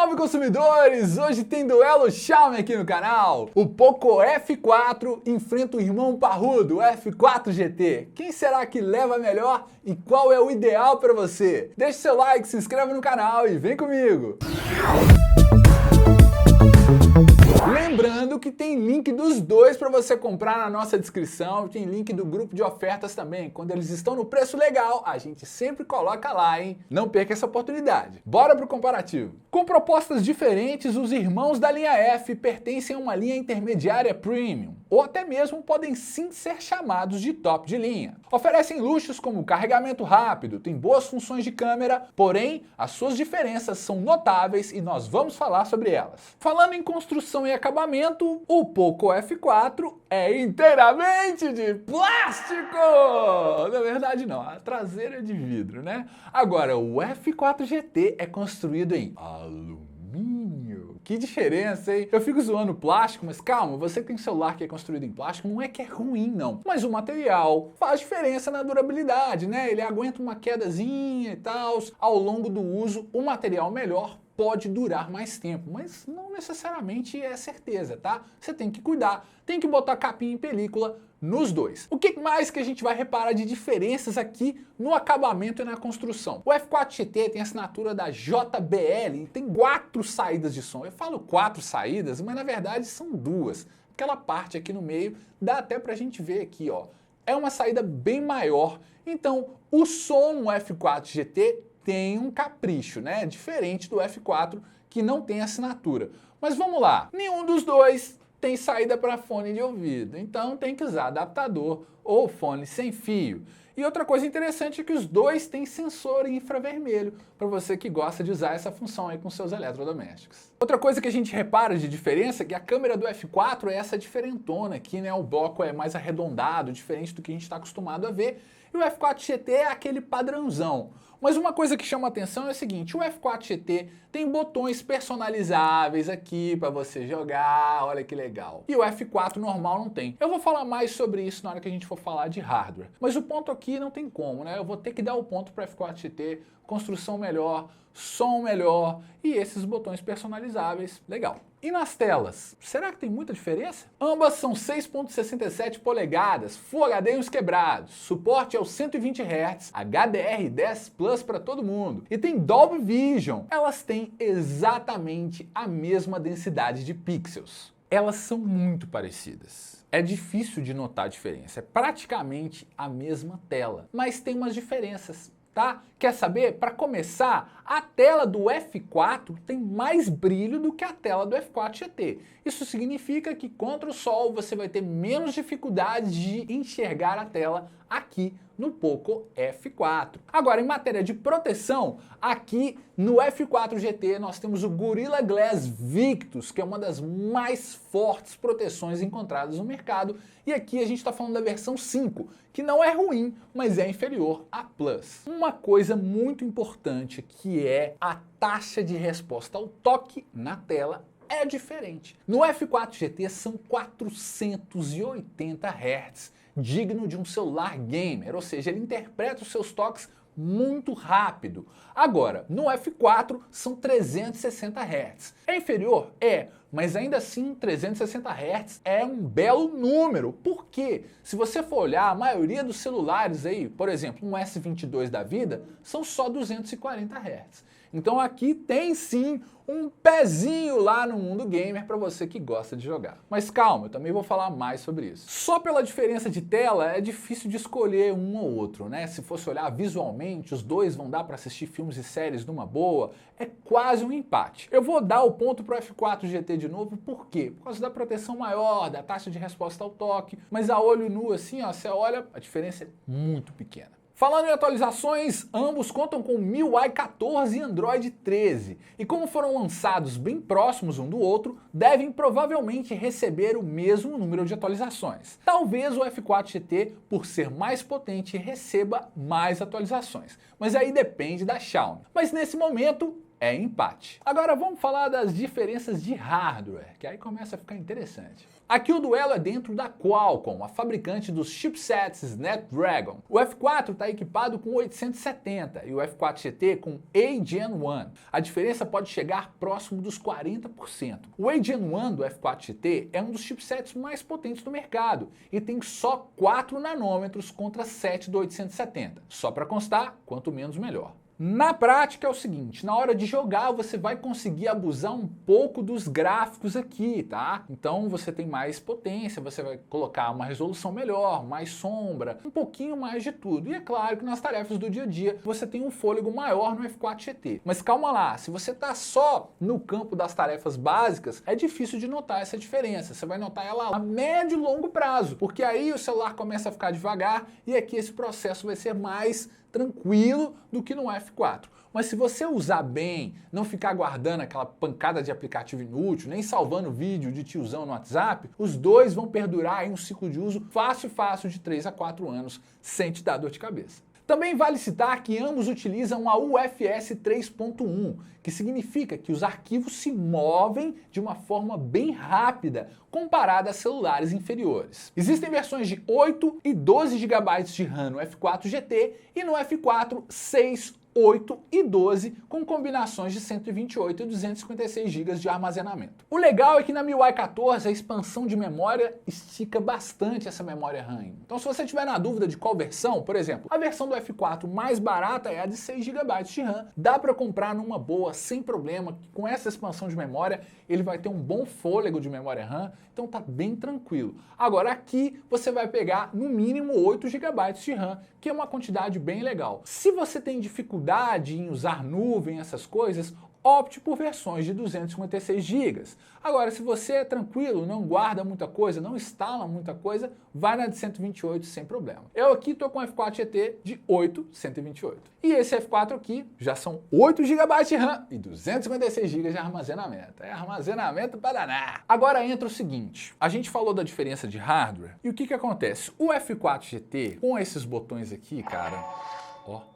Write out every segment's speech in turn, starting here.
Salve consumidores! Hoje tem duelo Xiaomi aqui no canal. O Poco F4 enfrenta o irmão parrudo, o F4 GT. Quem será que leva melhor e qual é o ideal para você? Deixe seu like, se inscreva no canal e vem comigo! Lembrando que tem link dos dois para você comprar na nossa descrição, tem link do grupo de ofertas também. Quando eles estão no preço legal, a gente sempre coloca lá, hein? Não perca essa oportunidade. Bora pro comparativo. Com propostas diferentes, os irmãos da linha F pertencem a uma linha intermediária premium, ou até mesmo podem sim ser chamados de top de linha. Oferecem luxos como carregamento rápido, tem boas funções de câmera, porém as suas diferenças são notáveis e nós vamos falar sobre elas. Falando em construção e acabamento, o Poco F4 é inteiramente de plástico! Na verdade não, a traseira é de vidro, né? Agora, o F4 GT é construído em alumínio. Que diferença, hein? Eu fico zoando plástico, mas calma, você que tem celular que é construído em plástico, não é que é ruim, não. Mas o material faz diferença na durabilidade, né? Ele aguenta uma quedazinha e tal. Ao longo do uso, o material melhor pode durar mais tempo, mas não necessariamente é certeza, tá? Você tem que cuidar, tem que botar capinha em película nos dois. O que mais que a gente vai reparar de diferenças aqui no acabamento e na construção? O F4 GT tem a assinatura da JBL e tem 4 saídas de som. Eu falo 4 saídas, mas na verdade são 2. Aquela parte aqui no meio dá até pra gente ver aqui, ó. É uma saída bem maior, então o som no F4 GT tem um capricho, né? Diferente do F4 que não tem assinatura. Mas vamos lá, nenhum dos dois tem saída para fone de ouvido, então tem que usar adaptador ou fone sem fio. E outra coisa interessante é que os dois têm sensor em infravermelho, para você que gosta de usar essa função aí com seus eletrodomésticos. Outra coisa que a gente repara de diferença é que a câmera do F4 é essa diferentona aqui, né? O bloco é mais arredondado, diferente do que a gente está acostumado a ver, e o F4 GT é aquele padrãozão. Mas uma coisa que chama atenção é o seguinte, o F4 GT tem botões personalizáveis aqui para você jogar, olha que legal. E o F4 normal não tem. Eu vou falar mais sobre isso na hora que a gente for falar de hardware. Mas o ponto aqui não tem como, né? Eu vou ter que dar o ponto para o F4 GT, construção melhor, som melhor e esses botões personalizáveis, legal. E nas telas, será que tem muita diferença? Ambas são 6.67 polegadas, Full HD e uns quebrados, suporte aos 120 Hz, HDR10 Plus para todo mundo e tem Dolby Vision. Elas têm exatamente a mesma densidade de pixels. Elas são muito parecidas. É difícil de notar a diferença, é praticamente a mesma tela, mas tem umas diferenças. Tá? Quer saber? Para começar, a tela do F4 tem mais brilho do que a tela do F4 GT. Isso significa que contra o sol você vai ter menos dificuldade de enxergar a tela aqui no Poco F4. Agora, em matéria de proteção, aqui no F4 GT nós temos o Gorilla Glass Victus, que é uma das mais fortes proteções encontradas no mercado. E aqui a gente está falando da versão 5, que não é ruim, mas é inferior à Plus. Uma coisa muito importante que é a taxa de resposta ao toque na tela é diferente. No F4 GT são 480 Hz, digno de um celular gamer, ou seja, ele interpreta os seus toques muito rápido. Agora, no F4 são 360 Hz. É inferior? É, mas ainda assim 360 Hz é um belo número. Por quê? Se você for olhar, a maioria dos celulares aí, por exemplo, um S22 da vida, são só 240 Hz. Então aqui tem sim um pezinho lá no mundo gamer para você que gosta de jogar. Mas calma, eu também vou falar mais sobre isso. Só pela diferença de tela é difícil de escolher um ou outro, né? Se fosse olhar visualmente, os dois vão dar para assistir filmes e séries numa boa, é quase um empate. Eu vou dar o ponto para o F4 GT de novo, por quê? Por causa da proteção maior, da taxa de resposta ao toque, mas a olho nu assim, ó, você olha, a diferença é muito pequena. Falando em atualizações, ambos contam com MIUI 14 e Android 13, e como foram lançados bem próximos um do outro, devem provavelmente receber o mesmo número de atualizações. Talvez o F4 GT, por ser mais potente, receba mais atualizações, mas aí depende da Xiaomi. Mas nesse momento, é empate. Agora vamos falar das diferenças de hardware, que aí começa a ficar interessante. Aqui o duelo é dentro da Qualcomm, a fabricante dos chipsets Snapdragon. O F4 está equipado com 870 e o F4 GT com A-Gen 1. A diferença pode chegar próximo dos 40%. O A-Gen 1 do F4 GT é um dos chipsets mais potentes do mercado e tem só 4 nanômetros contra 7 do 870. Só para constar, quanto menos melhor. Na prática é o seguinte, na hora de jogar você vai conseguir abusar um pouco dos gráficos aqui, tá? Então você tem mais potência, você vai colocar uma resolução melhor, mais sombra, um pouquinho mais de tudo. E é claro que nas tarefas do dia a dia você tem um fôlego maior no F4 GT. Mas calma lá, se você tá só no campo das tarefas básicas, é difícil de notar essa diferença. Você vai notar ela a médio e longo prazo, porque aí o celular começa a ficar devagar e aqui esse processo vai ser mais tranquilo do que no F4. Mas se você usar bem, não ficar guardando aquela pancada de aplicativo inútil, nem salvando vídeo de tiozão no WhatsApp, os dois vão perdurar em um ciclo de uso fácil de 3 a 4 anos, sem te dar dor de cabeça. Também vale citar que ambos utilizam a UFS 3.1, que significa que os arquivos se movem de uma forma bem rápida, comparada a celulares inferiores. Existem versões de 8 e 12 GB de RAM no F4 GT e no F4 6, 8 e 12 com combinações de 128 e 256 GB de armazenamento. O legal é que na MIUI 14 a expansão de memória estica bastante essa memória RAM. Então se você tiver na dúvida de qual versão, por exemplo, a versão do F4 mais barata é a de 6 GB de RAM. Dá para comprar numa boa, sem problema, com essa expansão de memória ele vai ter um bom fôlego de memória RAM, então tá bem tranquilo. Agora aqui você vai pegar no mínimo 8 GB de RAM, que é uma quantidade bem legal. Se você tem dificuldade em usar nuvem, essas coisas, opte por versões de 256 GB. Agora, se você é tranquilo, não guarda muita coisa, não instala muita coisa, vai na de 128 sem problema. Eu aqui estou com o F4 GT de 8, 128. E esse F4 aqui já são 8 GB de RAM e 256 GB de armazenamento. É armazenamento para danar. Agora entra o seguinte, a gente falou da diferença de hardware e o que acontece? O F4 GT, com esses botões aqui, cara, ó,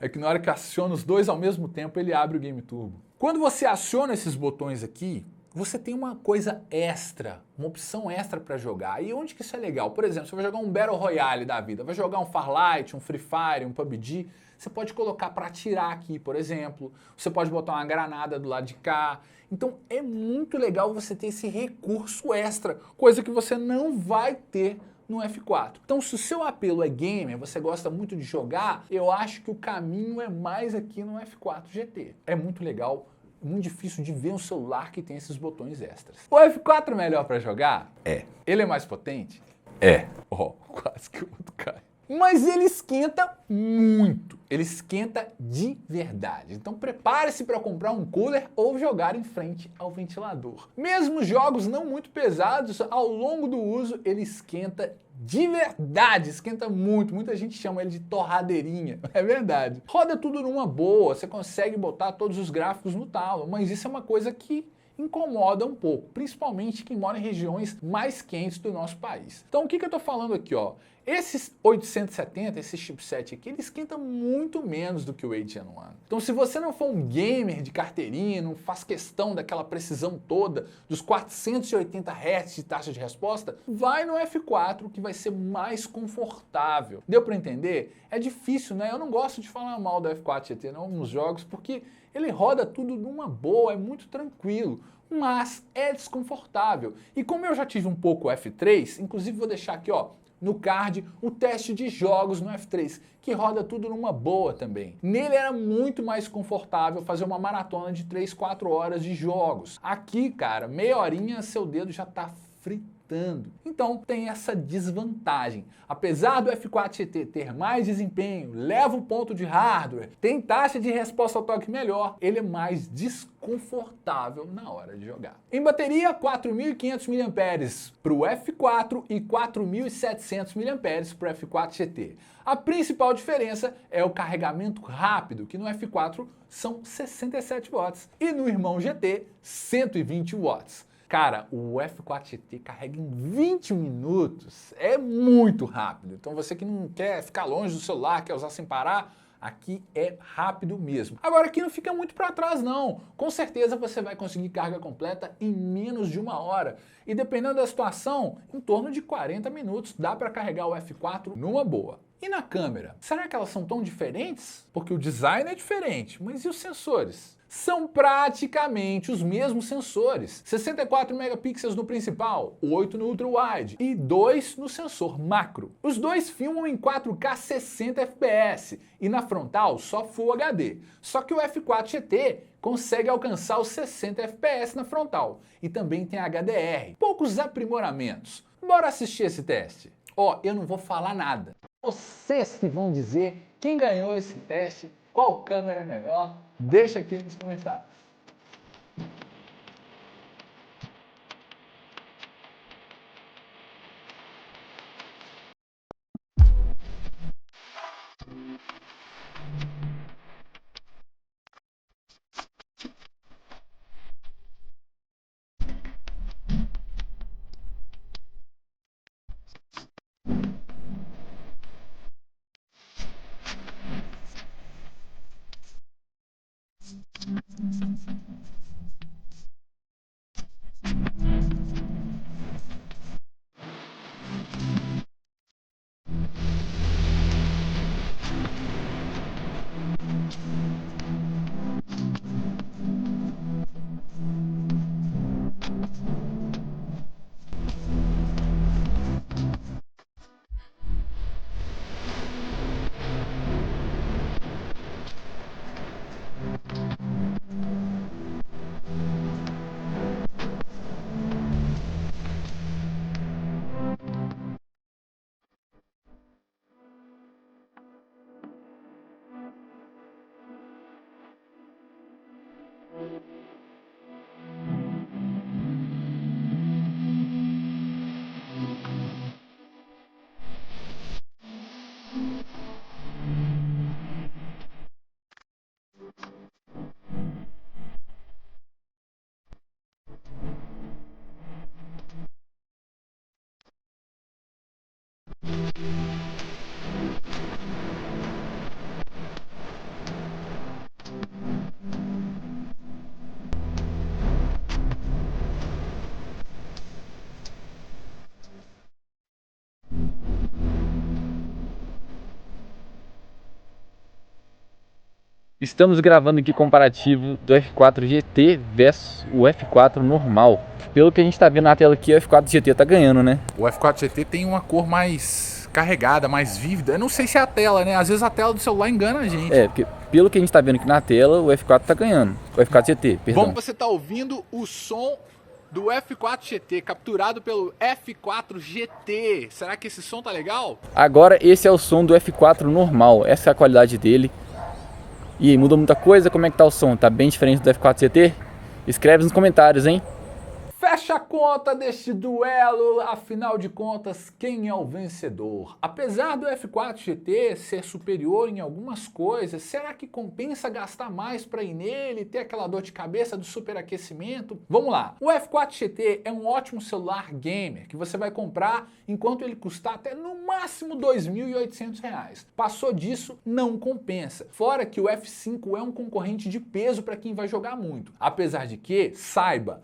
é que na hora que aciona os dois ao mesmo tempo, ele abre o Game Turbo. Quando você aciona esses botões aqui, você tem uma coisa extra, uma opção extra para jogar. E onde que isso é legal? Por exemplo, você vai jogar um Battle Royale da vida, vai jogar um Farlight, um Free Fire, um PUBG, você pode colocar para atirar aqui, por exemplo. Você pode botar uma granada do lado de cá. Então é muito legal você ter esse recurso extra, coisa que você não vai ter no F4. Então se o seu apelo é gamer, você gosta muito de jogar, eu acho que o caminho é mais aqui no F4 GT. É muito legal, muito difícil de ver um celular que tem esses botões extras. O F4 é melhor para jogar? É. Ele é mais potente? É. Ó, quase que o outro cai. Mas ele esquenta muito, ele esquenta de verdade. Então prepare-se para comprar um cooler ou jogar em frente ao ventilador. Mesmo jogos não muito pesados, ao longo do uso ele esquenta de verdade, esquenta muito. Muita gente chama ele de torradeirinha, é verdade. Roda tudo numa boa, você consegue botar todos os gráficos no talo, mas isso é uma coisa que incomoda um pouco, principalmente quem mora em regiões mais quentes do nosso país. Então o que eu tô falando aqui, ó? Esses 870, esse chipset aqui, ele esquenta muito menos do que o A-Gen 1. Então se você não for um gamer de carteirinha, não faz questão daquela precisão toda, dos 480 Hz de taxa de resposta, vai no F4 que vai ser mais confortável. Deu para entender? É difícil, né? Eu não gosto de falar mal do F4 GT não nos jogos, porque ele roda tudo numa boa, é muito tranquilo, mas é desconfortável. E como eu já tive um pouco o F3, inclusive vou deixar aqui, ó, no card, o teste de jogos no F3, que roda tudo numa boa também. Nele era muito mais confortável fazer uma maratona de 3, 4 horas de jogos. Aqui, cara, meia horinha, seu dedo já tá fritando. Então tem essa desvantagem. Apesar do F4 GT ter mais desempenho, leva o ponto de hardware, tem taxa de resposta ao toque melhor, ele é mais desconfortável na hora de jogar. Em bateria, 4.500 mAh para o F4 e 4.700 mAh para o F4 GT. A principal diferença é o carregamento rápido, que no F4 são 67 watts e no irmão GT 120 watts. Cara, o F4 GT carrega em 20 minutos, é muito rápido. Então você que não quer ficar longe do celular, quer usar sem parar, Aqui é rápido mesmo. Agora aqui não fica muito para trás não. Com certeza você vai conseguir carga completa em menos de 1 hora. E dependendo da situação, em torno de 40 minutos dá para carregar o F4 numa boa. E na câmera? Será que elas são tão diferentes? Porque o design é diferente, mas e os sensores? São praticamente os mesmos sensores. 64 megapixels no principal, 8 no ultra-wide e 2 no sensor macro. Os dois filmam em 4K 60 fps e na frontal só Full HD. Só que o F4 GT consegue alcançar os 60 fps na frontal e também tem HDR. Poucos aprimoramentos. Bora assistir esse teste. Ó, eu não vou falar nada. Vocês que vão dizer quem ganhou esse teste, qual câmera é melhor, deixa aqui nos comentários. Estamos gravando aqui comparativo do F4 GT versus o F4 normal. Pelo que a gente tá vendo na tela aqui, o F4 GT tá ganhando, né? O F4 GT tem uma cor mais carregada, mais vívida. Eu não sei se é a tela, né? Às vezes a tela do celular engana a gente. É, porque pelo que a gente tá vendo aqui na tela, o F4 tá ganhando. O F4 GT, perdão. Bom, você tá ouvindo o som do F4 GT, capturado pelo F4 GT. Será que esse som tá legal? Agora esse é o som do F4 normal, essa é a qualidade dele. E aí, muda muita coisa? Como é que tá o som? Tá bem diferente do F4 GT? Escreve nos comentários, hein? Fecha a conta deste duelo, afinal de contas, quem é o vencedor? Apesar do F4 GT ser superior em algumas coisas, será que compensa gastar mais para ir nele e ter aquela dor de cabeça do superaquecimento? Vamos lá, o F4 GT é um ótimo celular gamer que você vai comprar enquanto ele custar até no máximo R$ 2.800. Passou disso, não compensa. Fora que o F5 é um concorrente de peso para quem vai jogar muito. Apesar de que, saibam,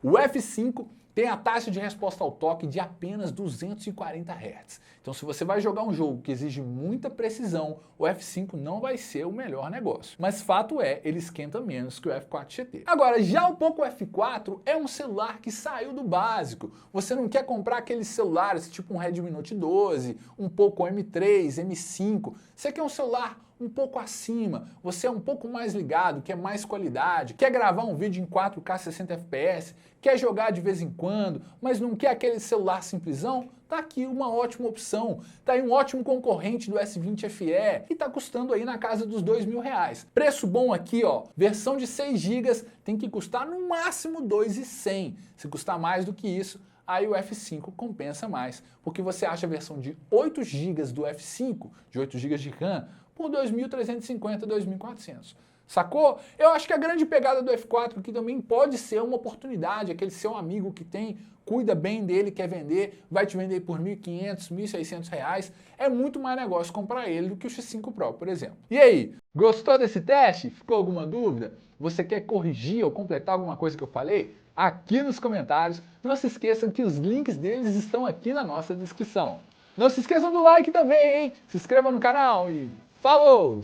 o F5 tem a taxa de resposta ao toque de apenas 240 Hz. Então se você vai jogar um jogo que exige muita precisão, o F5 não vai ser o melhor negócio. Mas fato é, ele esquenta menos que o F4 GT. Agora, já o Poco F4 é um celular que saiu do básico. Você não quer comprar aqueles celulares tipo um Redmi Note 12, um Poco M3, M5. Você quer um celular um pouco acima, você é um pouco mais ligado, quer mais qualidade, quer gravar um vídeo em 4K 60 fps, quer jogar de vez em quando, mas não quer aquele celular simplesão? Tá aqui uma ótima opção, tá aí um ótimo concorrente do S20 FE e tá custando aí na casa dos R$ 2.000. Preço bom aqui, ó, versão de 6 GB tem que custar no máximo R$ 2.100. Se custar mais do que isso, aí o F5 compensa mais, porque você acha a versão de 8 GB do F5, de 8 GB de RAM, por R$ 2.350, R$ 2.400. Sacou? Eu acho que a grande pegada do F4 aqui também pode ser uma oportunidade, aquele seu amigo que tem, cuida bem dele, quer vender, vai te vender por R$ 1.500, R$ 1.600, é muito mais negócio comprar ele do que o X5 Pro, por exemplo. E aí, gostou desse teste? Ficou alguma dúvida? Você quer corrigir ou completar alguma coisa que eu falei? Aqui nos comentários. Não se esqueçam que os links deles estão aqui na nossa descrição. Não se esqueçam do like também, hein? Se inscreva no canal e falou!